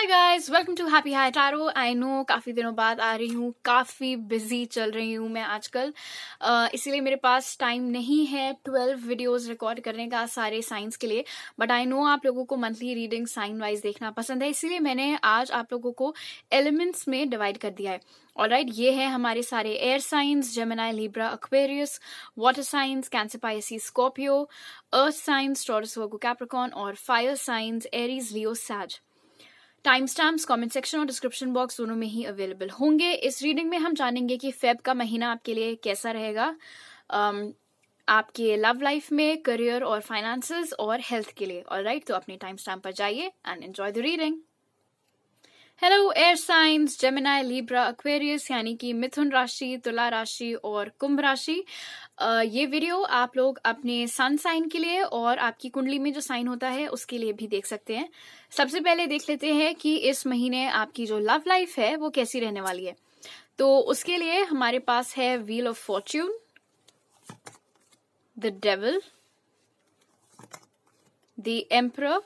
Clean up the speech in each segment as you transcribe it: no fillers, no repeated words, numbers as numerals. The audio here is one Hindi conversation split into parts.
Hi guys, welcome to happy high tarot. I know काफ़ी दिनों बाद आ रही हूँ, काफ़ी बिजी चल रही हूँ मैं आजकल। इसीलिए मेरे पास टाइम नहीं है 12 वीडियोस रिकॉर्ड करने का सारे साइंस के लिए। बट आई नो आप लोगों को मंथली रीडिंग साइन वाइज देखना पसंद है, इसीलिए मैंने आज आप लोगों को एलिमेंट्स में डिवाइड कर दिया है। ऑलराइट, ये है हमारे सारे air signs: Gemini, Libra, Aquarius; water signs Cancer, Pisces, Scorpio; earth signs Taurus, Virgo, Capricorn; और fire signs Aries, Leo, Sag. Timestamps comment section और डिस्क्रिप्शन बॉक्स दोनों में ही अवेलेबल होंगे। इस रीडिंग में हम जानेंगे कि फेब का महीना आपके लिए कैसा रहेगा, आपके लव लाइफ में, करियर और फाइनेंसेस और हेल्थ के लिए। ऑलराइट, तो अपने टाइम स्टैम्प पर जाइए and enjoy the reading. Hello air signs Gemini, Libra, Aquarius यानी कि मिथुन राशि, तुला राशि और कुंभ राशि। ये वीडियो आप लोग अपने सन साइन के लिए और आपकी कुंडली में जो साइन होता है उसके लिए भी देख सकते हैं। सबसे पहले देख लेते हैं कि इस महीने आपकी जो लव लाइफ है वो कैसी रहने वाली है। तो उसके लिए हमारे पास है wheel of Fortune, the devil, the emperor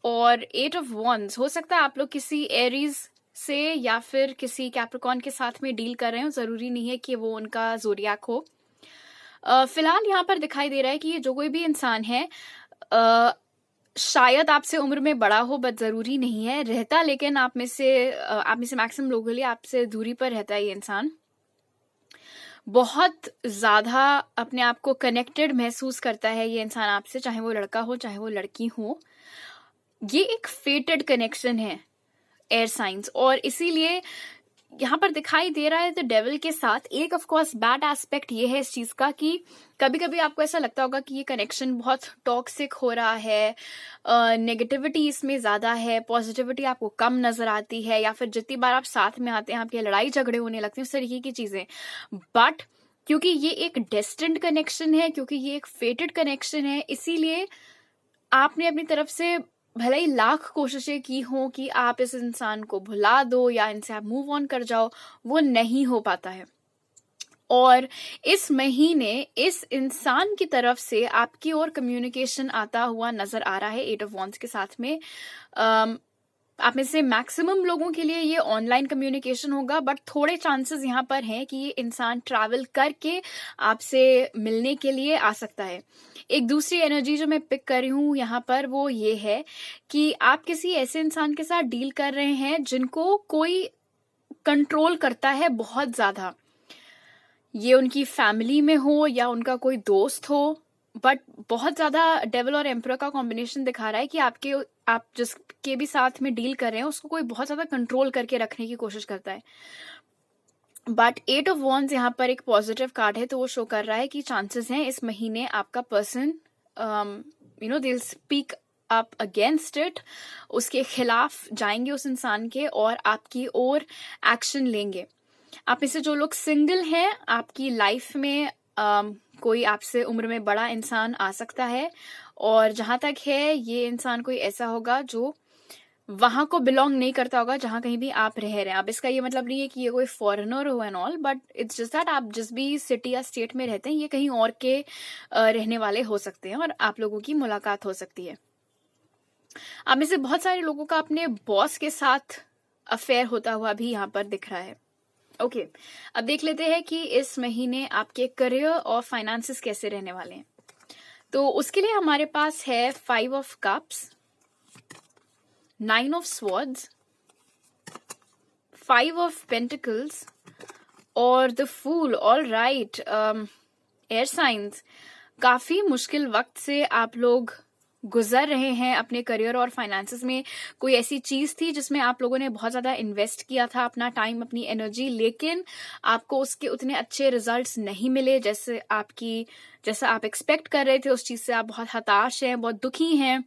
और 8 ऑफ वॉन्ड्स। हो सकता है आप लोग किसी एरीज से या फिर किसी कैप्रिकॉर्न के साथ में डील कर रहे हो, जरूरी नहीं है कि वो उनका जोडियाक हो। फिलहाल यहाँ पर दिखाई दे रहा है कि ये जो कोई भी इंसान है शायद आपसे उम्र में बड़ा हो, बट जरूरी नहीं है रहता, लेकिन आप में से मैक्सिमम लोगों के लिए आपसे दूरी पर रहता है ये इंसान। बहुत ज्यादा अपने आप को कनेक्टेड महसूस करता है ये इंसान आपसे, चाहे वो लड़का हो चाहे वो लड़की हो। ये एक फेटेड कनेक्शन है एयर साइंस, और इसीलिए यहाँ पर दिखाई दे रहा है द डेविल के साथ। एक ऑफ कोर्स बैड एस्पेक्ट ये है इस चीज का कि कभी कभी आपको ऐसा लगता होगा कि ये कनेक्शन बहुत टॉक्सिक हो रहा है, नेगेटिविटी इसमें ज्यादा है, पॉजिटिविटी आपको कम नजर आती है, या फिर जितनी बार आप साथ में आते हैं आपके लड़ाई झगड़े होने लगते हैं, उस तरीके की चीजें। बट क्योंकि ये एक डेस्टिन्ड कनेक्शन है, क्योंकि ये एक फेटेड कनेक्शन है, इसीलिए आपने अपनी तरफ से भले ही लाख कोशिशें की हो कि आप इस इंसान को भुला दो या इनसे आप मूव ऑन कर जाओ, वो नहीं हो पाता है। और इस महीने इस इंसान की तरफ से आपकी ओर कम्युनिकेशन आता हुआ नजर आ रहा है 8 ऑफ वॉन्ड्स के साथ में। आप में से मैक्सिमम लोगों के लिए ये ऑनलाइन कम्युनिकेशन होगा, बट थोड़े चांसेस यहाँ पर हैं कि ये इंसान ट्रैवल करके आपसे मिलने के लिए आ सकता है। एक दूसरी एनर्जी जो मैं पिक कर रही हूँ यहाँ पर वो ये है कि आप किसी ऐसे इंसान के साथ डील कर रहे हैं जिनको कोई कंट्रोल करता है बहुत ज्यादा। ये उनकी फैमिली में हो या उनका कोई दोस्त हो, बट बहुत ज्यादा डेविल और एम्परर का कॉम्बिनेशन दिखा रहा है कि आप जिसके भी साथ में डील कर रहे हैं उसको कोई बहुत ज्यादा कंट्रोल करके रखने की कोशिश करता है। बट 8 ऑफ वॉन्ड्स यहाँ पर एक पॉजिटिव कार्ड है, तो वो शो कर रहा है कि चांसेस हैं इस महीने आपका person they speak up against it, उसके खिलाफ जाएंगे उस इंसान के और आपकी ओर एक्शन लेंगे। आप में से जो लोग सिंगल हैं, आपकी लाइफ में कोई आपसे उम्र में बड़ा इंसान आ सकता है, और जहां तक है ये इंसान कोई ऐसा होगा जो वहां को बिलोंग नहीं करता होगा जहां कहीं भी आप रह रहे हैं। अब इसका ये मतलब नहीं है कि ये कोई फॉरेनर हो and all, but it's just that आप जिस भी सिटी या स्टेट में रहते हैं ये कहीं और के रहने वाले हो सकते हैं और आप लोगों की मुलाकात हो सकती है। आप में से बहुत सारे लोगों का अपने बॉस के साथ अफेयर होता हुआ भी यहाँ पर दिख रहा है। ओके, अब देख लेते हैं कि इस महीने आपके करियर और फाइनेंसेस कैसे रहने वाले हैं। तो उसके लिए हमारे पास है 5 of cups, 9 of swords, 5 of pentacles और the fool. All right air signs, काफी मुश्किल वक्त से आप लोग गुजर रहे हैं अपने करियर और फाइनेंसेस में। कोई ऐसी चीज थी जिसमें आप लोगों ने बहुत ज्यादा इन्वेस्ट किया था अपना टाइम, अपनी एनर्जी, लेकिन आपको उसके उतने अच्छे रिजल्ट्स नहीं मिले जैसा आप एक्सपेक्ट कर रहे थे। उस चीज से आप बहुत हताश हैं, बहुत दुखी हैं।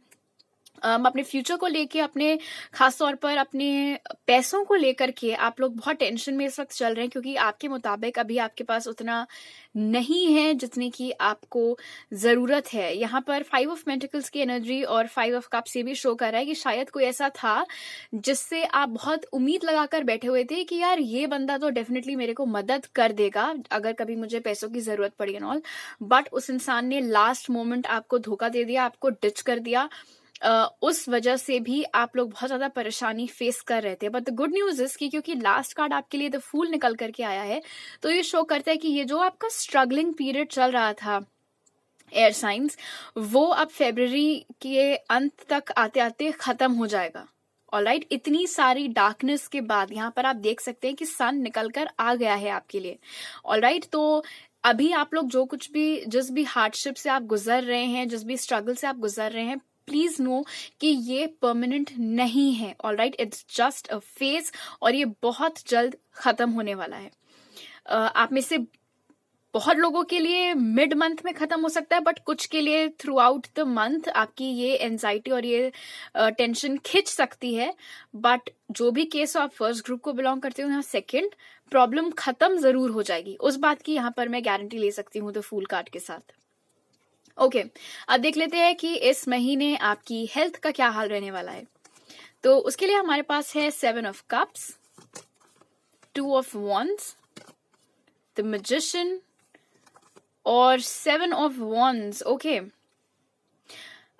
अपने फ्यूचर को लेके, अपने खास तौर पर अपने पैसों को लेकर के आप लोग बहुत टेंशन में इस वक्त चल रहे हैं, क्योंकि आपके मुताबिक अभी आपके पास उतना नहीं है जितने की आपको जरूरत है। यहाँ पर 5 ऑफ पेंटिकल्स की एनर्जी और 5 ऑफ कप्स ये भी शो कर रहा है कि शायद कोई ऐसा था जिससे आप बहुत उम्मीद लगाकर बैठे हुए थे कि यार ये बंदा तो डेफिनेटली मेरे को मदद कर देगा अगर कभी मुझे पैसों की जरूरत पड़ी एंड ऑल, बट उस इंसान ने लास्ट मोमेंट आपको धोखा दे दिया, आपको डिच कर दिया। उस वजह से भी आप लोग बहुत ज्यादा परेशानी फेस कर रहे थे। But the good news is कि क्योंकि लास्ट कार्ड आपके लिए द फूल निकल करके आया है, तो ये शो करता है कि ये जो आपका स्ट्रगलिंग पीरियड चल रहा था एयर साइंस, वो अब फरवरी के अंत तक आते आते खत्म हो जाएगा। ऑलराइट, इतनी सारी डार्कनेस के बाद यहाँ पर आप देख सकते हैं कि सन निकल कर आ गया है आपके लिए। ऑलराइट, तो अभी आप लोग जो कुछ भी, जिस भी हार्डशिप से आप गुजर रहे हैं, जिस भी स्ट्रगल से आप गुजर रहे हैं, प्लीज नो कि ये परमानेंट नहीं है। Alright, it's just a phase और ये बहुत जल्द खत्म होने वाला है। आप में से बहुत लोगों के लिए मिड मंथ में खत्म हो सकता है, बट कुछ के लिए थ्रू आउट द मंथ आपकी ये एंजाइटी और ये टेंशन खिंच सकती है। बट जो भी केस हो, आप फर्स्ट ग्रुप को बिलोंग करते हो, यहाँ सेकंड, प्रॉब्लम खत्म जरूर हो जाएगी, उस बात की यहाँ पर मैं गारंटी ले सकती हूँ द फूल कार्ड के साथ। ओके, अब देख लेते हैं कि इस महीने आपकी हेल्थ का क्या हाल रहने वाला है। तो उसके लिए हमारे पास है 7 of cups, 2 of wands, the magician और 7 ऑफ वॉन्ड्स। ओके,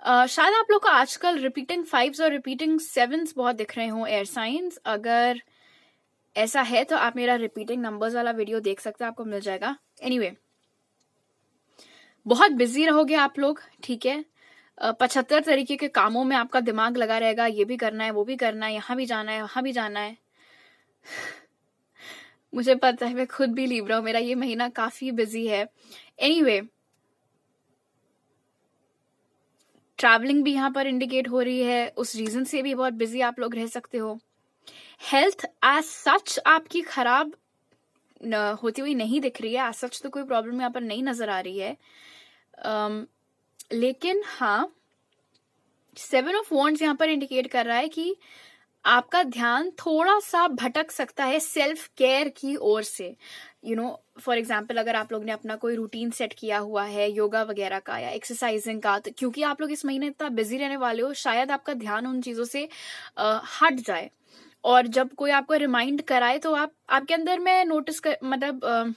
शायद आप लोग को आजकल रिपीटिंग 5s और रिपीटिंग 7s बहुत दिख रहे हो एयर साइंस। अगर ऐसा है तो आप मेरा रिपीटिंग नंबर्स वाला वीडियो देख सकते हैं, आपको मिल जाएगा। एनीवे, बहुत बिजी रहोगे आप लोग, ठीक है। 75 तरीके के कामों में आपका दिमाग लगा रहेगा, ये भी करना है, वो भी करना है, यहाँ भी जाना है, वहां भी जाना है। मुझे पता है, मैं खुद भी लिब्रा हूं, मेरा ये महीना काफी बिजी है। एनीवे, ट्रैवलिंग भी यहाँ पर इंडिकेट हो रही है, उस रीजन से भी बहुत बिजी आप लोग रह सकते हो। हेल्थ एज सच आपकी खराब होती हुई नहीं दिख रही है, एज सच तो कोई प्रॉब्लम यहाँ पर नहीं नजर आ रही है। लेकिन हाँ, 7 ऑफ वॉन्ड्स यहाँ पर इंडिकेट कर रहा है कि आपका ध्यान थोड़ा सा भटक सकता है सेल्फ केयर की ओर से। फॉर एग्जाम्पल, अगर आप लोग ने अपना कोई रूटीन सेट किया हुआ है योगा वगैरह का या एक्सरसाइजिंग का, तो क्योंकि आप लोग इस महीने इतना बिजी रहने वाले हो, शायद आपका ध्यान उन चीजों से हट जाए। और जब कोई आपको रिमाइंड कराए तो आपके अंदर में नोटिस कर, मतलब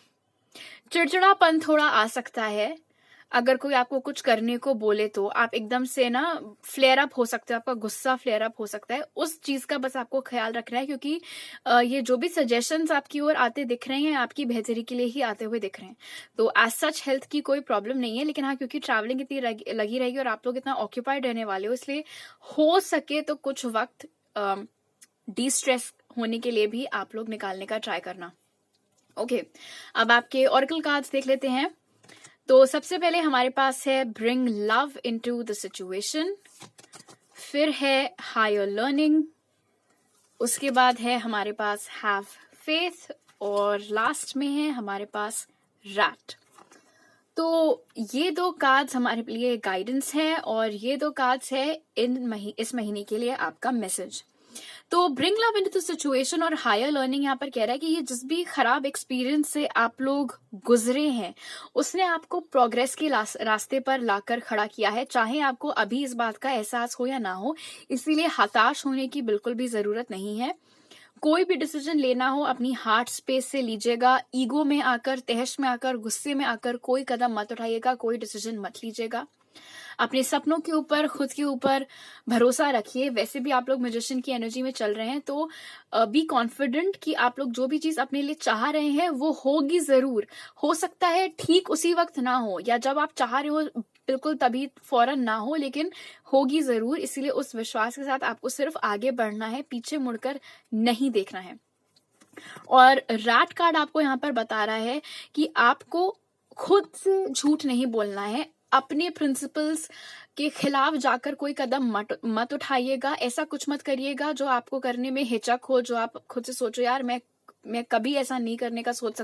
चिड़चिड़ापन थोड़ा आ सकता है। अगर कोई आपको कुछ करने को बोले तो आप एकदम से ना फ्लेयर अप हो सकते हो, आपका गुस्सा फ्लेयर अप हो सकता है। उस चीज का बस आपको ख्याल रखना है, क्योंकि ये जो भी सजेशंस आपकी ओर आते दिख रहे हैं, आपकी बेहतरी के लिए ही आते हुए दिख रहे हैं। तो एज सच हेल्थ की कोई प्रॉब्लम नहीं है, लेकिन हाँ, क्योंकि ट्रैवलिंग इतनी लगी रहेगी और आप लोग इतना ऑक्यूपाइड रहने वाले हो, इसलिए हो सके तो कुछ वक्त डी स्ट्रेस होने के लिए भी आप लोग निकालने का ट्राई करना। ओके, अब आपके ऑरेकल कार्ड्स देख लेते हैं। तो सबसे पहले हमारे पास है bring love into the situation, फिर है हायर लर्निंग, उसके बाद है हमारे पास हैव फेथ, और लास्ट में है हमारे पास रैट। तो ये 2 कार्ड्स हमारे लिए गाइडेंस है और ये 2 कार्ड्स है इस महीने के लिए आपका मैसेज। तो bring love into the situation और हायर लर्निंग यहाँ पर कह रहा है कि ये जिस भी खराब एक्सपीरियंस से आप लोग गुजरे हैं, उसने आपको प्रोग्रेस के रास्ते पर लाकर खड़ा किया है, चाहे आपको अभी इस बात का एहसास हो या ना हो। इसीलिए हताश होने की बिल्कुल भी जरूरत नहीं है। कोई भी डिसीजन लेना हो अपनी हार्ट स्पेस से लीजिएगा, ईगो में आकर, तहश में आकर, गुस्से में आकर कोई कदम मत उठाइएगा, कोई डिसीजन मत लीजिएगा। अपने सपनों के ऊपर, खुद के ऊपर भरोसा रखिए। वैसे भी आप लोग मैजिशियन की एनर्जी में चल रहे हैं, तो बी कॉन्फिडेंट कि आप लोग जो भी चीज अपने लिए चाह रहे हैं वो होगी जरूर। हो सकता है ठीक उसी वक्त ना हो, या जब आप चाह रहे हो बिल्कुल तभी फौरन ना हो, लेकिन होगी जरूर। इसीलिए उस विश्वास के साथ आपको सिर्फ आगे बढ़ना है, पीछे मुड़कर नहीं देखना है। और रैट कार्ड आपको यहाँ पर बता रहा है कि आपको खुद से झूठ नहीं बोलना है, अपने प्रिंसिपल्स के खिलाफ जाकर कोई कदम मत उठाइएगा। ऐसा कुछ मत करिएगा जो आपको करने में हिचक हो, जो आप खुद से सोचो यार मैं कभी ऐसा नहीं करने का सोच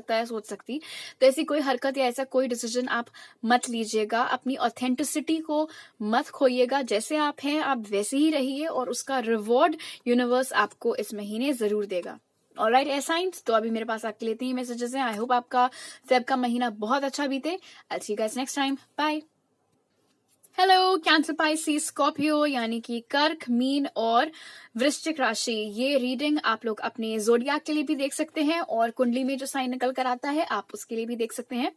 सकती। तो ऐसी कोई हरकत या ऐसा कोई डिसीजन आप मत लीजिएगा। अपनी ऑथेंटिसिटी को मत खोइएगा, जैसे आप हैं आप वैसे ही रहिए और उसका रिवॉर्ड यूनिवर्स आपको इस महीने जरूर देगा। ऑलराइट एयर साइंस, तो अभी मेरे पास आपके लिए 3 मैसेजेस हैं। आई होप आपका फेब का महीना बहुत अच्छा बीते। I see you guys next time, bye. Hello Cancer, Pisces, Scorpio यानी कि कर्क, मीन और वृश्चिक राशि। ये रीडिंग आप लोग अपने जोडियाक के लिए भी देख सकते हैं और कुंडली में जो साइन निकल कर आता है आप उसके लिए भी देख सकते हैं।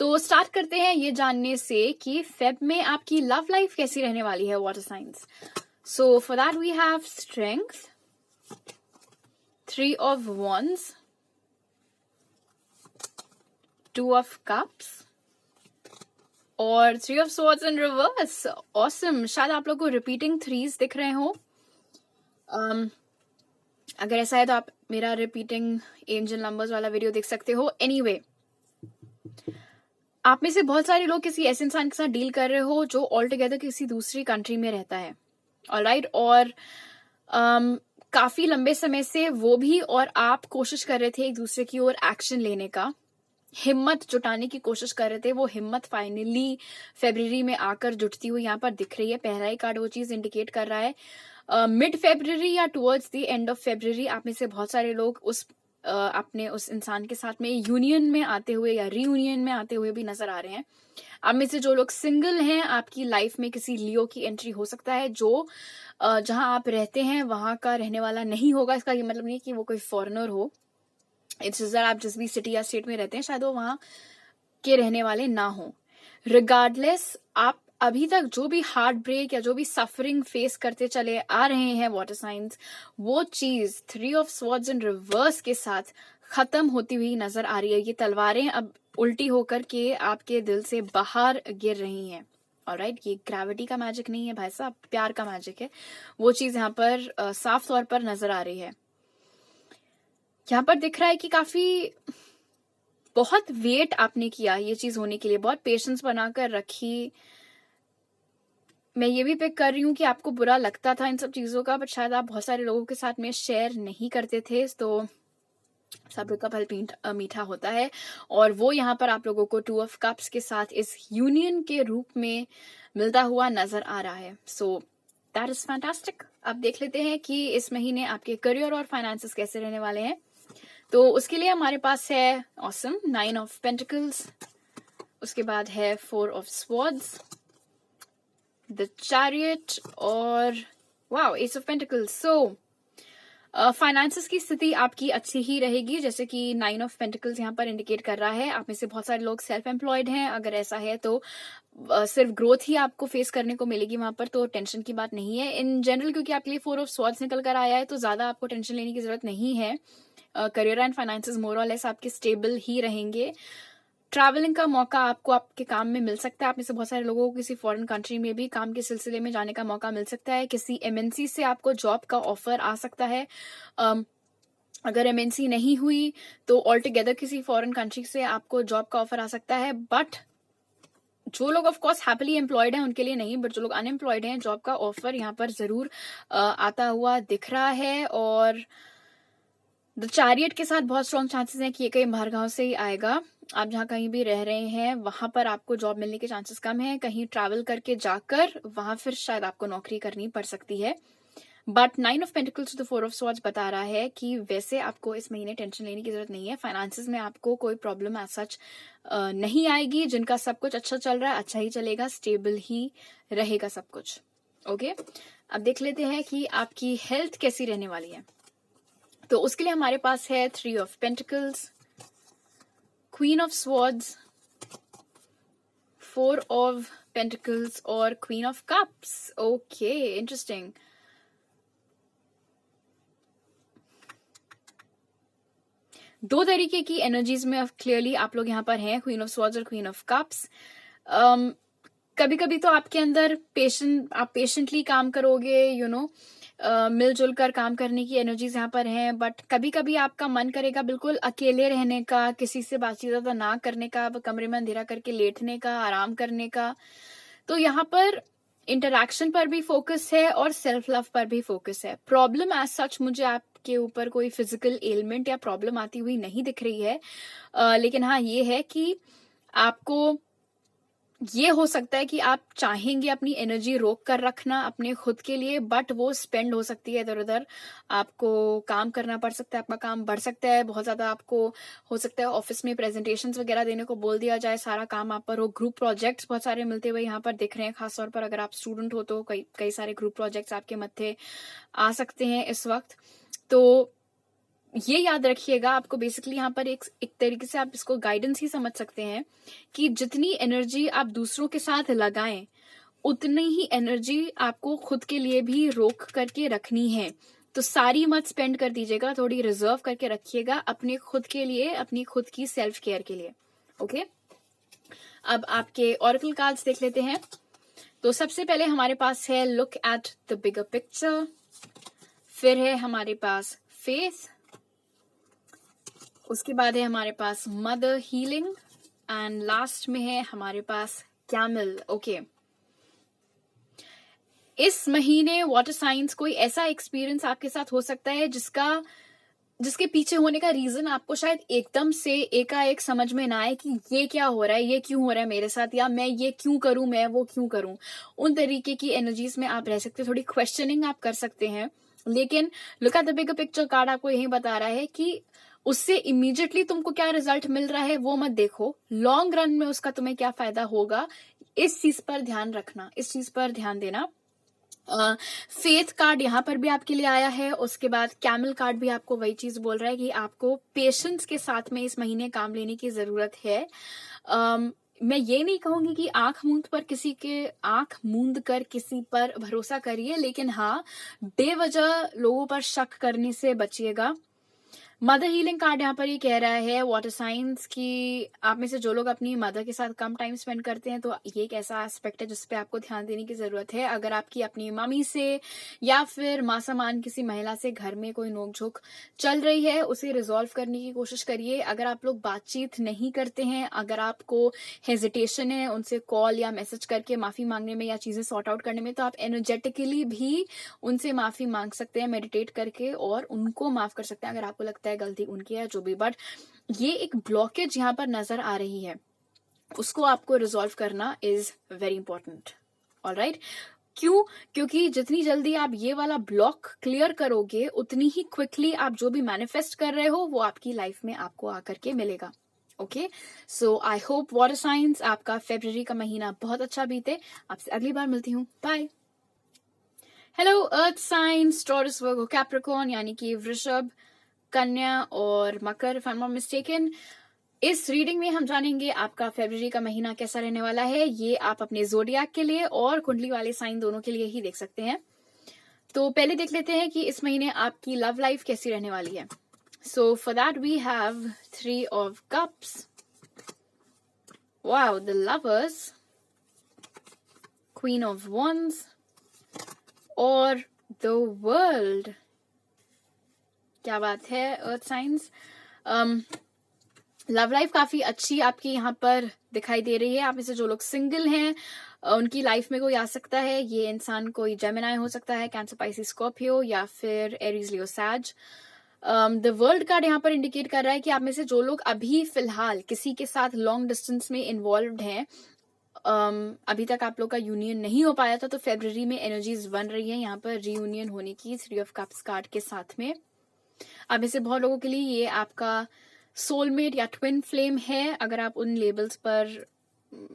तो स्टार्ट करते हैं ये जानने से कि फेब में आपकी लव लाइफ कैसी रहने वाली है water signs. So for that we have strength, 3 of wands, 2 of cups और 3 of swords in reverse। Awesome। शायद आप लोग को रिपीटिंग थ्रीज दिख रहे हो। अगर ऐसा है तो आप मेरा रिपीटिंग एंजल नंबर्स वाला वीडियो देख सकते हो। एनीवे, आप में से बहुत सारे लोग किसी ऐसे इंसान के साथ डील कर रहे हो जो ऑल टुगेदर किसी दूसरी कंट्री में रहता है, ऑलराइट। और काफी लंबे समय से वो भी और आप कोशिश कर रहे थे एक दूसरे की ओर एक्शन लेने का, हिम्मत जुटाने की कोशिश कर रहे थे। वो हिम्मत फाइनली फरवरी में आकर जुटती हुई यहाँ पर दिख रही है। पहला ही कार्ड वो चीज इंडिकेट कर रहा है। मिड फरवरी या towards the end of February आप में से बहुत सारे लोग अपने उस इंसान के साथ में यूनियन में आते हुए या रीयूनियन में आते हुए भी नजर आ रहे हैं। आप में से जो लोग सिंगल हैं, आपकी लाइफ में किसी लियो की एंट्री हो सकता है जो जहां आप रहते हैं वहां का रहने वाला नहीं होगा। इसका ये मतलब नहीं कि वो कोई फॉरेनर हो, इट्स जस्ट आप जिस भी सिटी या स्टेट में रहते हैं शायद वो वहां के रहने वाले ना हो। रिगार्डलेस, आप अभी तक जो भी हार्ट ब्रेक या जो भी सफरिंग फेस करते चले आ रहे हैं वाटर साइंस, वो चीज 3 of swords in reverse के साथ खत्म होती हुई नजर आ रही है। ये तलवारें अब उल्टी होकर के आपके दिल से बाहर गिर रही हैं, ऑलराइट। ये ग्रेविटी का मैजिक नहीं है भाई साहब, प्यार का मैजिक है। वो चीज यहाँ पर साफ तौर पर नजर आ रही है। यहाँ पर दिख रहा है कि काफी बहुत वेट आपने किया ये चीज होने के लिए, बहुत पेशेंस बनाकर रखी। मैं ये भी पिक कर रही हूँ कि आपको बुरा लगता था इन सब चीजों का, बट शायद आप बहुत सारे लोगों के साथ में शेयर नहीं करते थे। तो सब्र का फल मीठा होता है, और वो यहाँ पर आप लोगों को 2 of cups के साथ इस यूनियन के रूप में मिलता हुआ नजर आ रहा है। So that is fantastic. अब देख लेते हैं कि इस महीने आपके करियर और फाइनेंसेस कैसे रहने वाले हैं। तो उसके लिए हमारे पास है ऑसम 9 of Pentacles, उसके बाद है 4 of Swords, द Chariot और wow Ace of Pentacles। So finances की स्थिति आपकी अच्छी ही रहेगी, जैसे कि 9 of Pentacles यहाँ पर इंडिकेट कर रहा है। आप में से बहुत सारे लोग सेल्फ एम्प्लॉयड हैं। अगर ऐसा है तो सिर्फ ग्रोथ ही आपको फेस करने को मिलेगी वहां पर, तो टेंशन की बात नहीं है इन जनरल। क्योंकि आपके लिए 4 of Swords निकल कर आया है तो ज्यादा आपको टेंशन लेने की जरूरत नहीं है। करियर एंड फाइनेंसेस मोर और लेस आपके स्टेबल ही रहेंगे। ट्रैवलिंग का मौका आपको आपके काम में मिल सकता है। आप में से बहुत सारे लोगों को किसी फॉरेन कंट्री में भी काम के सिलसिले में जाने का मौका मिल सकता है। किसी एमएनसी से आपको जॉब का ऑफर आ सकता है। अगर एमएनसी नहीं हुई तो ऑल टुगेदर किसी फॉरेन कंट्री से आपको जॉब का ऑफर आ सकता है। बट जो लोग ऑफ कोर्स हैप्पीली एम्प्लॉयड हैं उनके लिए नहीं, बट जो लोग अनएम्प्लॉयड हैं जॉब का ऑफर यहाँ पर जरूर आता हुआ दिख रहा है। और द चैरियट के साथ बहुत स्ट्रॉन्ग चांसेस हैं कि ये कहीं बाहर गांव से ही आएगा। आप जहाँ कहीं भी रह रहे हैं वहां पर आपको जॉब मिलने के चांसेस कम है। कहीं ट्रैवल करके जाकर वहां फिर शायद आपको नौकरी करनी पड़ सकती है। But 9 of Pentacles to the 4 of Swords बता रहा है कि वैसे आपको इस महीने टेंशन लेने की जरूरत नहीं है। फाइनेंसेस में आपको कोई प्रॉब्लम एज सच नहीं आएगी। जिनका सब कुछ अच्छा चल रहा है अच्छा ही चलेगा, स्टेबल ही रहेगा सब कुछ। ओके, अब देख लेते हैं कि आपकी हेल्थ कैसी रहने वाली है। तो उसके लिए हमारे पास है 3 of Pentacles, Queen of Swords, 4 of Pentacles और Queen of Cups। Okay, interesting. दो तरीके की एनर्जीज में क्लियरली आप लोग यहाँ पर हैं, क्वीन ऑफ स्वॉर्ड्स और क्वीन ऑफ कप्स। कभी कभी तो आपके अंदर आप पेशेंटली काम करोगे, मिलजुल कर काम करने की एनर्जीज यहाँ पर हैं। बट कभी कभी आपका मन करेगा बिल्कुल अकेले रहने का, किसी से बातचीत ज्यादा ना करने का, कमरे में अंधेरा करके लेटने का, आराम करने का। तो यहाँ पर इंटरैक्शन पर भी फोकस है और सेल्फ लव पर भी फोकस है। प्रॉब्लम एज सच मुझे आपके ऊपर कोई फिजिकल एलिमेंट या प्रॉब्लम आती हुई नहीं दिख रही है। लेकिन हाँ ये है कि आपको ये हो सकता है कि आप चाहेंगे अपनी एनर्जी रोक कर रखना अपने खुद के लिए, बट वो स्पेंड हो सकती है इधर उधर। आपको काम करना पड़ सकता है, आपका काम बढ़ सकता है बहुत ज्यादा। आपको हो सकता है ऑफिस में प्रेजेंटेशंस वगैरह देने को बोल दिया जाए, सारा काम आप पर हो। ग्रुप प्रोजेक्ट्स बहुत सारे मिलते हुए यहाँ पर दिख रहे हैं। खासतौर पर अगर आप स्टूडेंट हो तो कई सारे ग्रुप प्रोजेक्ट्स आपके मत्थे आ सकते हैं इस वक्त। तो ये याद रखिएगा, आपको बेसिकली यहाँ पर एक तरीके से आप इसको गाइडेंस ही समझ सकते हैं कि जितनी एनर्जी आप दूसरों के साथ लगाएं उतनी ही एनर्जी आपको खुद के लिए भी रोक करके रखनी है। तो सारी मत स्पेंड कर दीजिएगा, थोड़ी रिजर्व करके रखिएगा अपने खुद के लिए, अपनी खुद की सेल्फ केयर के लिए। ओके, अब आपके ऑरेकल कार्ड्स देख लेते हैं। तो सबसे पहले हमारे पास है look at the bigger picture, फिर है हमारे पास फेथ, उसके बाद है हमारे पास मदर हीलिंग, एंड लास्ट में है हमारे पास कैमल। ओके, इस महीने वाटर साइंस कोई ऐसा एक्सपीरियंस आपके साथ हो सकता है जिसके पीछे होने का रीजन आपको शायद एकदम से एकाएक समझ में ना आए कि ये क्या हो रहा है, ये क्यों हो रहा है मेरे साथ, या मैं ये क्यों करूं, मैं वो क्यों करूं। उन तरीके की एनर्जीज में आप रह सकते हैं, थोड़ी क्वेश्चनिंग आप कर सकते हैं। लेकिन look at the bigger picture card आपको यही बता रहा है कि उससे इमीडिएटली तुमको क्या रिजल्ट मिल रहा है वो मत देखो, लॉन्ग रन में उसका तुम्हें क्या फायदा होगा, इस चीज पर ध्यान रखना, इस चीज पर ध्यान देना। फेथ कार्ड यहाँ पर भी आपके लिए आया है, उसके बाद कैमल कार्ड भी आपको वही चीज बोल रहा है कि आपको पेशेंस के साथ में इस महीने काम लेने की जरूरत है। मैं ये नहीं कहूंगी कि आंख मूंद कर किसी पर भरोसा करिए, लेकिन हाँ, बेवजह लोगों पर शक करने से बचिएगा। मदर हीलिंग कार्ड यहाँ पर ये कह रहा है वाटर साइंस की आप में से जो लोग अपनी मदर के साथ कम टाइम स्पेंड करते हैं, तो ये एक ऐसा एस्पेक्ट है जिस पे आपको ध्यान देने की जरूरत है। अगर आपकी अपनी मम्मी से या फिर मां समान किसी महिला से घर में कोई नोकझोंक चल रही है, उसे रिजॉल्व करने की कोशिश करिए। अगर आप लोग बातचीत नहीं करते हैं, अगर आपको हेजिटेशन है उनसे कॉल या मैसेज करके माफी मांगने में या चीजें सॉर्ट आउट करने में, तो आप एनर्जेटिकली भी उनसे माफी मांग सकते हैं मेडिटेट करके, और उनको माफ कर सकते हैं अगर आपको लगता है गलती उनकी है, जो भी। बट ये एक ब्लॉकेज यहाँ पर नजर आ रही है, उसको आपको रिजॉल्व करना इज वेरी इंपॉर्टेंट। ऑलराइट, क्यों? क्योंकि जितनी जल्दी आप ये वाला ब्लॉक क्लियर करोगे, उतनी ही क्विकली आप जो भी मैनिफेस्ट कर रहे हो वो आपकी लाइफ में आपको आकर के मिलेगा। Okay, so I hope water science आपका फरवरी का महीना बहुत अच्छा बीते। आपसे अगली बार मिलती हूँ, bye. Hello earth signs, Taurus, Virgo, Capricorn, यानी कि वृषभ, कन्या और मकर, if I am not mistaken. इस रीडिंग में हम जानेंगे आपका फरवरी का महीना कैसा रहने वाला है। ये आप अपने जोडियाक के लिए और कुंडली वाले साइन दोनों के लिए ही देख सकते हैं। तो पहले देख लेते हैं कि इस महीने आपकी लव लाइफ कैसी रहने वाली है। So for that we have 3 of Cups, wow, the lovers, Queen of Wands और द वर्ल्ड। क्या बात है अर्थ साइंस। लव लाइफ काफी अच्छी आपकी यहाँ पर दिखाई दे रही है। आप में से जो लोग सिंगल हैं उनकी लाइफ में कोई आ सकता है। ये इंसान कोई जेमिनाई हो सकता है, कैंसर, पाइसिस, स्कॉर्पियो या फिर एरीज, लियो, सैज। द वर्ल्ड कार्ड यहाँ पर इंडिकेट कर रहा है कि आप में से जो लोग अभी फिलहाल किसी के साथ लॉन्ग डिस्टेंस में इन्वॉल्व हैं, अभी तक आप लोग का यूनियन नहीं हो पाया था, तो फरवरी में एनर्जीज बन रही है यहाँ पर रीयूनियन होने की 3 of Cups कार्ड के साथ में। अब इससे बहुत लोगों के लिए ये आपका सोलमेट या ट्विन फ्लेम है, अगर आप उन लेबल्स पर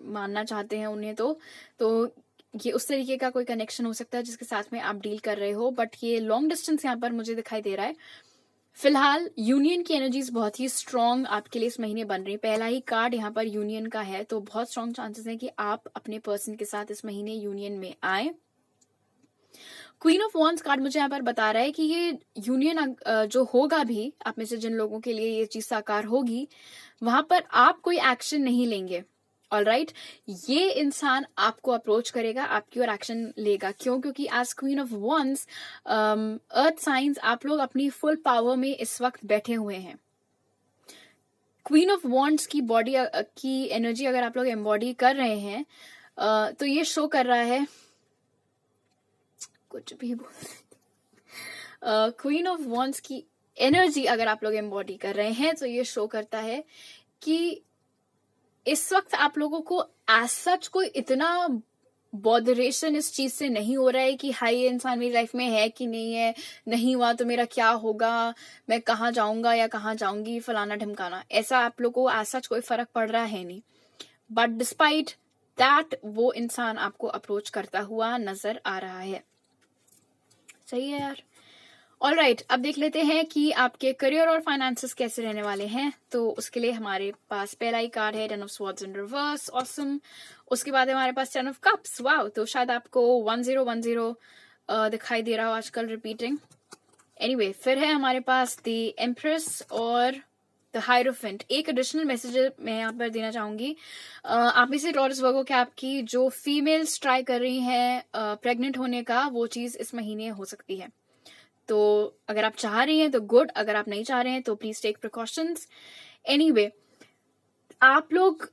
मानना चाहते हैं उन्हें, तो ये उस तरीके का कोई कनेक्शन हो सकता है जिसके साथ में आप डील कर रहे हो। बट ये लॉन्ग डिस्टेंस यहाँ पर मुझे दिखाई दे रहा है। फिलहाल यूनियन की एनर्जीज बहुत ही स्ट्रांग आपके लिए इस महीने बन रही है। पहला ही कार्ड यहाँ पर यूनियन का है, तो बहुत स्ट्रांग चांसेस है कि आप अपने पर्सन के साथ इस महीने यूनियन में आए। क्वीन ऑफ वॉन्ड्स कार्ड मुझे यहाँ पर बता रहा है कि ये यूनियन जो होगा भी, आप में से जिन लोगों के लिए ये चीज साकार होगी, वहां पर आप कोई एक्शन नहीं लेंगे। ऑलराइट, ये इंसान आपको अप्रोच करेगा, आपकी ओर एक्शन लेगा। क्यों? क्योंकि as queen of wands earth signs आप लोग अपनी फुल पावर में इस वक्त बैठे हुए हैं। क्वीन ऑफ वॉन्ड्स की बॉडी की एनर्जी अगर आप लोग एम्बॉडी कर रहे हैं, तो ये शो कर रहा है, कुछ भी बोल, क्वीन ऑफ वॉन्ड्स की एनर्जी अगर आप लोग एम्बॉडी कर रहे हैं, तो ये शो करता है कि इस वक्त आप लोगों को एज सच कोई इतना बॉदरेशन इस चीज से नहीं हो रहा है कि हाई, ये इंसान मेरी लाइफ में है कि नहीं है, नहीं हुआ तो मेरा क्या होगा, मैं कहाँ जाऊंगा या कहाँ जाऊंगी, फलाना ढमकाना। ऐसा आप लोगों को एज सच कोई फर्क पड़ रहा है नहीं। बट डिस्पाइट दैट वो इंसान आपको अप्रोच करता हुआ नजर आ रहा है। सही है यार। ऑलराइट, अब देख लेते हैं कि आपके करियर और फाइनेंसेस कैसे रहने वाले हैं। तो उसके लिए हमारे पास पहला ही कार्ड है 10 of swords in reverse, awesome. उसके बाद हमारे पास 10 ऑफ कप्स, वाओ। तो शायद आपको 1010 दिखाई दे रहा हो आजकल रिपीटिंग। एनीवे, फिर है हमारे पास द एम्प्रेस और द हायरोफेंट। एक एडिशनल मैसेज मैं यहाँ पर देना चाहूंगी। आप में से टॉरस वर्गो के आपकी जो फीमेल्स ट्राई कर रही हैं प्रेग्नेंट होने का, वो चीज इस महीने हो सकती है। तो अगर आप चाह रही हैं तो गुड, अगर आप नहीं चाह रहे हैं तो प्लीज टेक प्रिकॉशंस। एनीवे, आप लोग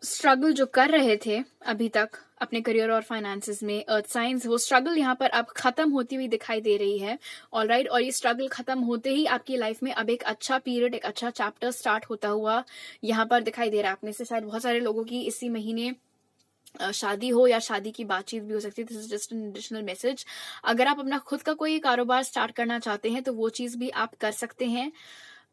स्ट्रगल जो कर रहे थे अभी तक अपने करियर और फाइनेंसेस में, अर्थ साइंस, वो स्ट्रगल यहाँ पर अब खत्म होती हुई दिखाई दे रही है। ऑलराइट, और ये स्ट्रगल खत्म होते ही आपकी लाइफ में अब एक अच्छा पीरियड, एक अच्छा चैप्टर स्टार्ट होता हुआ यहाँ पर दिखाई दे रहा है। आप में से शायद बहुत सारे लोगों की इसी महीने शादी हो या शादी की बातचीत भी हो सकती है। This is just an additional message. अगर आप अपना खुद का कोई कारोबार स्टार्ट करना चाहते हैं तो वो चीज भी आप कर सकते हैं।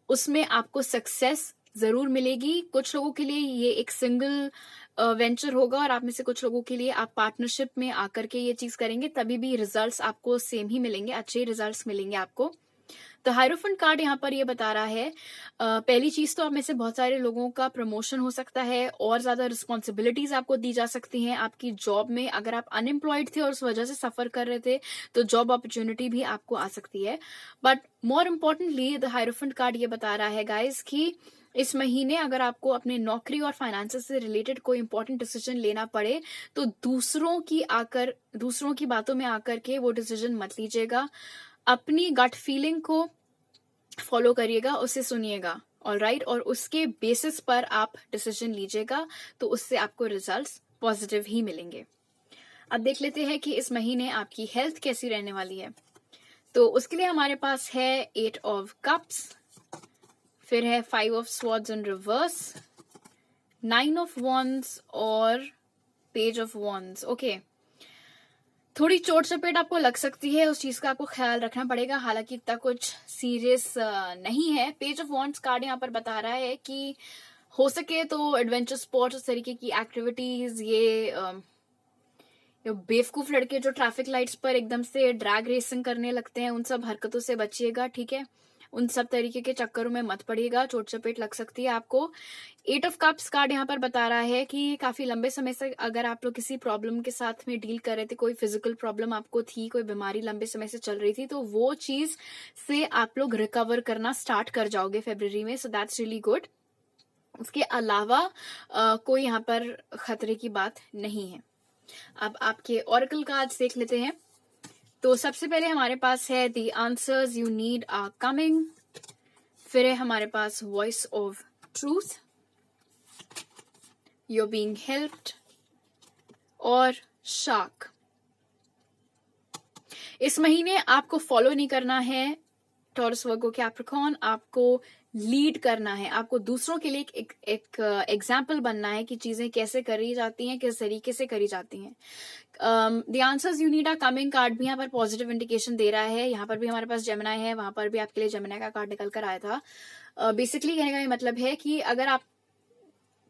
उसमें आपको सक्सेस जरूर मिलेगी। कुछ लोगों के लिए ये एक सिंगल वेंचर होगा और आप में से कुछ लोगों के लिए आप पार्टनरशिप में आकर के ये चीज करेंगे, तभी भी रिजल्ट्स आपको सेम ही मिलेंगे, अच्छे रिजल्ट्स मिलेंगे आपको। तो हायरोफेंट कार्ड यहाँ पर ये बता रहा है, पहली चीज तो आप में से बहुत सारे लोगों का प्रमोशन हो सकता है और ज्यादा रिस्पॉन्सिबिलिटीज आपको दी जा सकती हैं आपकी जॉब में। अगर आप अनएम्प्लॉयड थे और उस वजह से सफर कर रहे थे तो जॉब अपॉर्चुनिटी भी आपको आ सकती है। But more importantly the hierophant card ये बता रहा है गाइज कि इस महीने अगर आपको अपने नौकरी और फाइनेंसेस से रिलेटेड कोई इंपॉर्टेंट डिसीजन लेना पड़े तो दूसरों की बातों में आकर के वो डिसीजन मत लीजिएगा। अपनी गट फीलिंग को फॉलो करिएगा, उसे सुनिएगा, ऑलराइट, और उसके बेसिस पर आप डिसीजन लीजिएगा, तो उससे आपको रिजल्ट्स पॉजिटिव ही मिलेंगे। अब देख लेते हैं कि इस महीने आपकी हेल्थ कैसी रहने वाली है। तो उसके लिए हमारे पास है 8 ऑफ कप्स, फिर है 5 of swords in reverse, 9 of wands और पेज ऑफ वॉन्ड्स। ओके, थोड़ी चोट चपेट आपको लग सकती है, उस चीज का आपको ख्याल रखना पड़ेगा, हालांकि इतना कुछ सीरियस नहीं है। पेज ऑफ वॉन्ड्स कार्ड यहाँ पर बता रहा है कि हो सके तो एडवेंचर स्पोर्ट्स, उस तरीके की एक्टिविटीज, ये बेवकूफ लड़के जो ट्रैफिक लाइट्स पर एकदम से ड्रैग रेसिंग करने लगते हैं, उन सब हरकतों से बचिएगा, ठीक है। उन सब तरीके के चक्करों में मत पड़िएगा, चोट चपेट लग सकती है आपको। 8 ऑफ कप्स कार्ड यहाँ पर बता रहा है कि काफी लंबे समय से अगर आप लोग किसी प्रॉब्लम के साथ में डील कर रहे थे, कोई फिजिकल प्रॉब्लम आपको थी, कोई बीमारी लंबे समय से चल रही थी, तो वो चीज से आप लोग रिकवर करना स्टार्ट कर जाओगे फरवरी में, सो दैट्स रियली गुड। उसके अलावा कोई यहाँ पर खतरे की बात नहीं है। अब आपके ऑरेकल कार्ड्स देख लेते हैं। तो सबसे पहले हमारे पास है the answers you need are coming, फिर है हमारे पास voice of truth, you're being helped और शार्क। इस महीने आपको फॉलो नहीं करना है टॉरस वर्गो कैप्रिकॉर्न, आपको लीड करना है, आपको दूसरों के लिए एक एग्जाम्पल बनना है कि चीजें कैसे करी जाती हैं, किस तरीके से करी जाती हैं। The answers you need are coming card भी यहाँ पर पॉजिटिव इंडिकेशन दे रहा है। यहाँ पर भी हमारे पास जेमिनाई है, वहां पर भी आपके लिए जेमिनाई का कार्ड निकल कर आया था। बेसिकली कहने का ये मतलब है कि अगर आप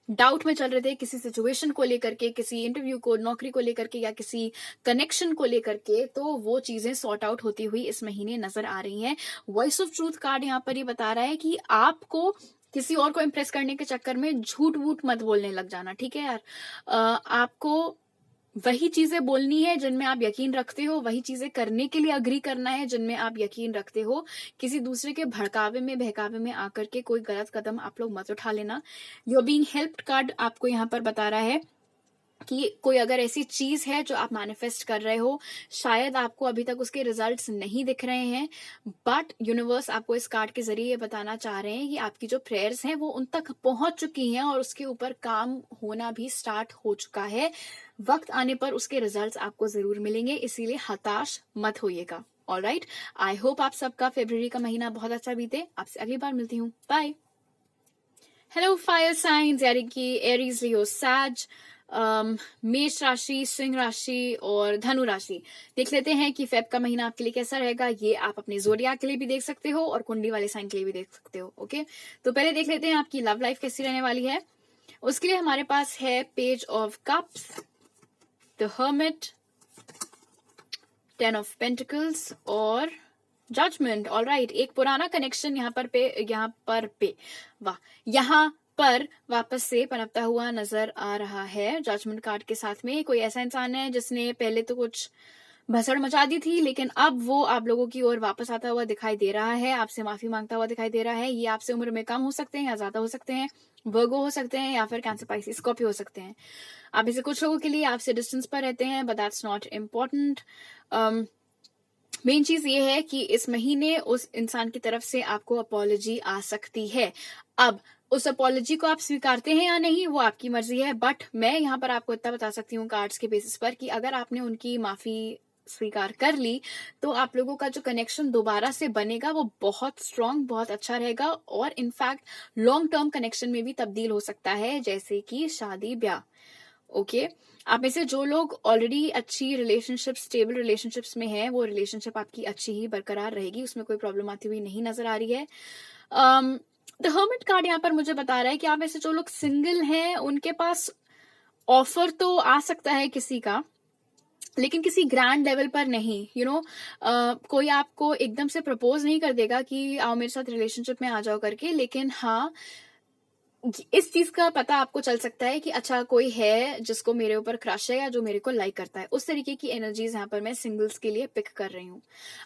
डाउट में चल रहे थे किसी सिचुएशन को लेकर के, किसी इंटरव्यू को, नौकरी को लेकर के या किसी कनेक्शन को लेकर के, तो वो चीजें सॉर्ट आउट होती हुई इस महीने नजर आ रही हैं। वॉइस ऑफ ट्रूथ कार्ड यहाँ पर ये बता रहा है कि आपको किसी और को इम्प्रेस करने के चक्कर में झूठ वूठ मत बोलने लग जाना, ठीक है यार। आपको वही चीजें बोलनी है जिनमें आप यकीन रखते हो, वही चीजें करने के लिए अग्री करना है जिनमें आप यकीन रखते हो। किसी दूसरे के भड़कावे में, बहकावे में आकर के कोई गलत कदम आप लोग मत उठा लेना। You are being helped card आपको यहाँ पर बता रहा है कि कोई अगर ऐसी चीज है जो आप मैनिफेस्ट कर रहे हो, शायद आपको अभी तक उसके रिजल्ट्स नहीं दिख रहे हैं, बट यूनिवर्स आपको इस कार्ड के जरिए ये बताना चाह रहे हैं कि आपकी जो प्रेयर्स हैं वो उन तक पहुंच चुकी हैं और उसके ऊपर काम होना भी स्टार्ट हो चुका है। वक्त आने पर उसके रिजल्ट्स आपको जरूर मिलेंगे, इसीलिए हताश मत होइएगा। ऑलराइट, आई होप आप सबका फरवरी का महीना बहुत अच्छा बीते। आपसे अगली बार मिलती हूँ, बाय। हेलो फायर साइंस, यानी कि एरीज, लियो, सैज, मेष राशि, सिंह राशि और धनु राशि। देख लेते हैं कि फेब का महीना आपके लिए कैसा रहेगा। ये आप अपने जोडियाक के लिए भी देख सकते हो और कुंडली वाले साइन के लिए भी देख सकते हो। ओके, तो पहले देख लेते हैं आपकी लव लाइफ कैसी रहने वाली है। उसके लिए हमारे पास है page of cups, the hermit, 10 of pentacles और जजमेंट, ऑलराइट, एक पुराना कनेक्शन यहाँ पर वापस से पनपता हुआ नजर आ रहा है जजमेंट कार्ड के साथ में। कोई ऐसा इंसान है जिसने पहले तो कुछ भसड़ मचा दी थी, लेकिन अब वो आप लोगों की ओर वापस आता हुआ दिखाई दे रहा है, आपसे माफी मांगता हुआ दिखाई दे रहा है। ये आपसे उम्र में कम हो सकते हैं या ज्यादा हो सकते हैं, वर्गो हो सकते हैं या फिर कैंसर, पाइसेस, स्कॉर्पियो हो सकते हैं। आप इसे कुछ लोगों के लिए आपसे डिस्टेंस पर रहते हैं, but that's not important. Main चीज ये है कि इस महीने उस इंसान की तरफ से आपको अपॉलॉजी आ सकती है। अब उस अपॉलॉजी को आप स्वीकारते हैं या नहीं वो आपकी मर्जी है, बट मैं यहाँ पर आपको इतना बता सकती हूँ कार्ड्स के बेसिस पर कि अगर आपने उनकी माफी स्वीकार कर ली तो आप लोगों का जो कनेक्शन दोबारा से बनेगा वो बहुत स्ट्रांग, बहुत अच्छा रहेगा, और इनफैक्ट लॉन्ग टर्म कनेक्शन में भी तब्दील हो सकता है, जैसे कि शादी ब्याह। ओके, आप में से जो लोग ऑलरेडी अच्छी रिलेशनशिप, स्टेबल रिलेशनशिप्स में हैं, वो रिलेशनशिप आपकी अच्छी ही बरकरार रहेगी, उसमें कोई प्रॉब्लम आती हुई नहीं नजर आ रही है। द हर्मिट कार्ड यहाँ पर मुझे बता रहा है कि आप में से जो लोग सिंगल हैं उनके पास ऑफर तो आ सकता है किसी का, लेकिन किसी ग्रैंड लेवल पर नहीं। कोई आपको एकदम से प्रपोज नहीं कर देगा कि आओ मेरे साथ रिलेशनशिप में आ जाओ करके, लेकिन हाँ इस चीज का पता आपको चल सकता है कि अच्छा कोई है जिसको मेरे ऊपर क्रश है या जो मेरे को लाइक करता है। उस तरीके की एनर्जीज यहाँ पर मैं सिंगल्स के लिए पिक कर रही हूँ।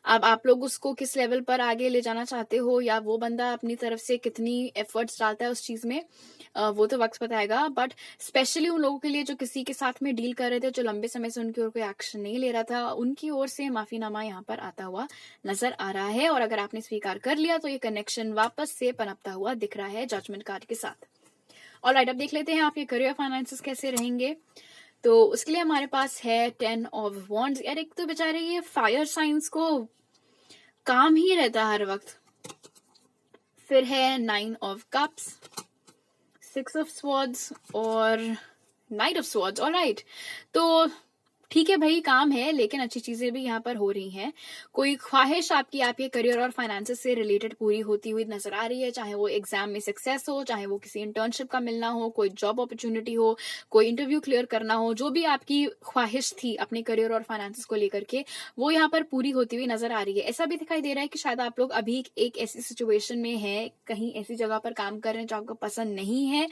अब आप लोग उसको किस लेवल पर आगे ले जाना चाहते हो या वो बंदा अपनी तरफ से कितनी एफर्ट्स डालता है उस चीज में, वो तो वक्त बताएगा। बट स्पेशली उन लोगों के लिए जो किसी के साथ में डील कर रहे थे, जो लंबे समय से उनकी ओर कोई एक्शन नहीं ले रहा था, उनकी ओर से माफीनामा यहाँ पर आता हुआ नजर आ रहा है। और अगर आपने स्वीकार कर लिया तो ये कनेक्शन वापस से पनपता हुआ दिख रहा है जजमेंट कार्ड के साथ। ऑलराइट, अब देख लेते हैं आपके करियर फाइनेंसेस कैसे रहेंगे। तो उसके लिए हमारे पास है 10 ऑफ वॉन्ड्स। यार एक तो बेचारे ये फायर साइंस को काम ही रहता है हर वक्त। फिर है 9 ऑफ कप्स, 6 ऑफ स्वॉर्ड्स और नाइट ऑफ स्वॉर्ड्स। ऑलराइट, तो ठीक है भाई, काम है, लेकिन अच्छी चीजें भी यहाँ पर हो रही हैं। कोई ख्वाहिश आपकी आपके करियर और फाइनेंसेस से रिलेटेड पूरी होती हुई नजर आ रही है, चाहे वो एग्जाम में सक्सेस हो, चाहे वो किसी इंटर्नशिप का मिलना हो, कोई जॉब अपॉर्चुनिटी हो, कोई इंटरव्यू क्लियर करना हो, जो भी आपकी ख्वाहिश थी अपने करियर और फाइनेंसेस को लेकर के, वो यहाँ पर पूरी होती हुई नजर आ रही है। ऐसा भी दिखाई दे रहा है कि शायद आप लोग अभी एक ऐसी सिचुएशन में है, कहीं ऐसी जगह पर काम कर रहे हैं जो आपको पसंद नहीं है,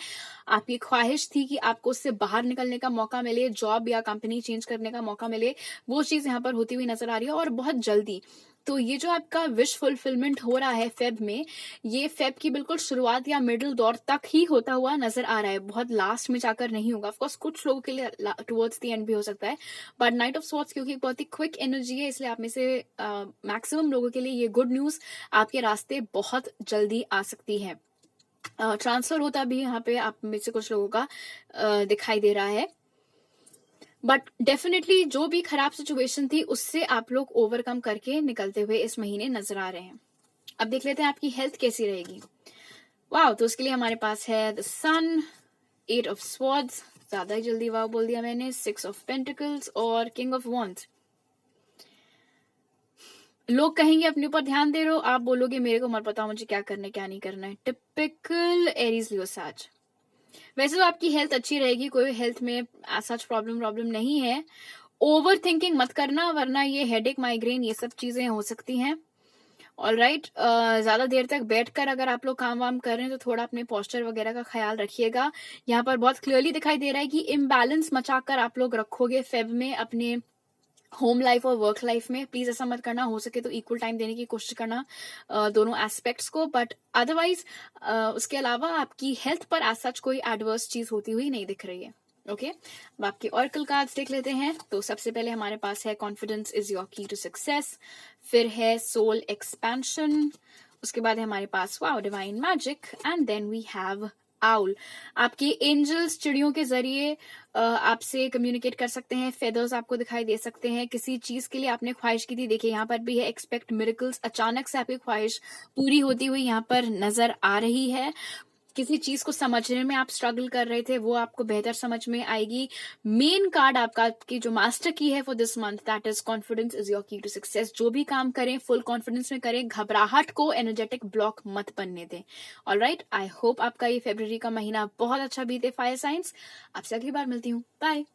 आपकी ख्वाहिश थी कि आपको उससे बाहर निकलने का मौका मिले, जॉब या कंपनी चेंज करने का मौका मिले, वो चीज यहाँ पर होती हुई नजर आ रही है और बहुत जल्दी। तो ये जो आपका विश फुलफिलमेंट हो रहा है फेब में, ये फेब की बिल्कुल शुरुआत या मिडिल दौर तक ही होता हुआ नजर आ रहा है, बहुत लास्ट में जाकर नहीं होगा। ऑफकोर्स कुछ लोगों के लिए टुवर्ड्स द एंड भी हो सकता है, बट नाइट ऑफ स्वॉर्ड्स क्योंकि बहुत ही क्विक एनर्जी है, इसलिए आप में से मैक्सिमम लोगों के लिए ये गुड न्यूज आपके रास्ते बहुत जल्दी आ सकती है। ट्रांसफर होता भी यहाँ पे आप में से कुछ लोगों का दिखाई दे रहा है, बट डेफिनेटली जो भी खराब सिचुएशन थी उससे आप लोग ओवरकम करके निकलते हुए इस महीने नजर आ रहे हैं। अब देख लेते हैं आपकी हेल्थ कैसी रहेगी। वाव, तो उसके लिए हमारे पास है द सन, 8 ऑफ स्वॉर्ड्स, ज्यादा ही जल्दी वाव बोल दिया मैंने, 6 ऑफ पेंटिकल्स और किंग ऑफ वॉन्ड्स। लोग कहेंगे अपने ऊपर ध्यान दे रहे हो, आप बोलोगे मेरे को मत पता मुझे क्या करना है क्या नहीं करना है। टिपिकल एरीज लियो साज। वैसे तो आपकी हेल्थ अच्छी रहेगी, कोई हेल्थ में सच प्रॉब्लम नहीं है। ओवर थिंकिंग मत करना, वरना ये हेडेक, माइग्रेन, ये सब चीजें हो सकती हैं। ऑलराइट, ज्यादा देर तक बैठकर अगर आप लोग काम वाम कर रहे हैं तो थोड़ा अपने पोस्चर वगैरह का ख्याल रखिएगा। यहाँ पर बहुत क्लियरली दिखाई दे रहा है कि इम्बैलेंस मचाकर आप लोग रखोगे फेब में अपने होम लाइफ और वर्क लाइफ में। प्लीज ऐसा मत करना, हो सके तो इक्वल टाइम देने की कोशिश करना दोनों एस्पेक्ट्स को, बट अदरवाइज उसके अलावा आपकी हेल्थ पर एज सच कोई एडवर्स चीज होती हुई नहीं दिख रही है। ओके, अब आपके ऑरेकल कार्ड्स देख लेते हैं। तो सबसे पहले हमारे पास है confidence is your key to success, फिर है सोल एक्सपेंशन, उसके बाद है हमारे पास wow divine magic, and then we have owl. आपके एंजल्स चिड़ियों के जरिए आपसे कम्युनिकेट कर सकते हैं, फेदर्स आपको दिखाई दे सकते हैं, किसी चीज के लिए आपने ख्वाहिश की थी, देखिए यहाँ पर भी है एक्सपेक्ट मिरेकल्स, अचानक से आपकी ख्वाहिश पूरी होती हुई यहाँ पर नजर आ रही है। किसी चीज को समझने में आप स्ट्रगल कर रहे थे, वो आपको बेहतर समझ में आएगी। मेन कार्ड आपका की जो मास्टर की है for this month, that is confidence is your key to success. जो भी काम करें फुल कॉन्फिडेंस में करें, घबराहट को एनर्जेटिक ब्लॉक मत बनने दें। ऑलराइट, आई होप आपका ये फरवरी का महीना बहुत अच्छा बीते फायर साइंस। आपसे अगली बार मिलती हूँ, बाय।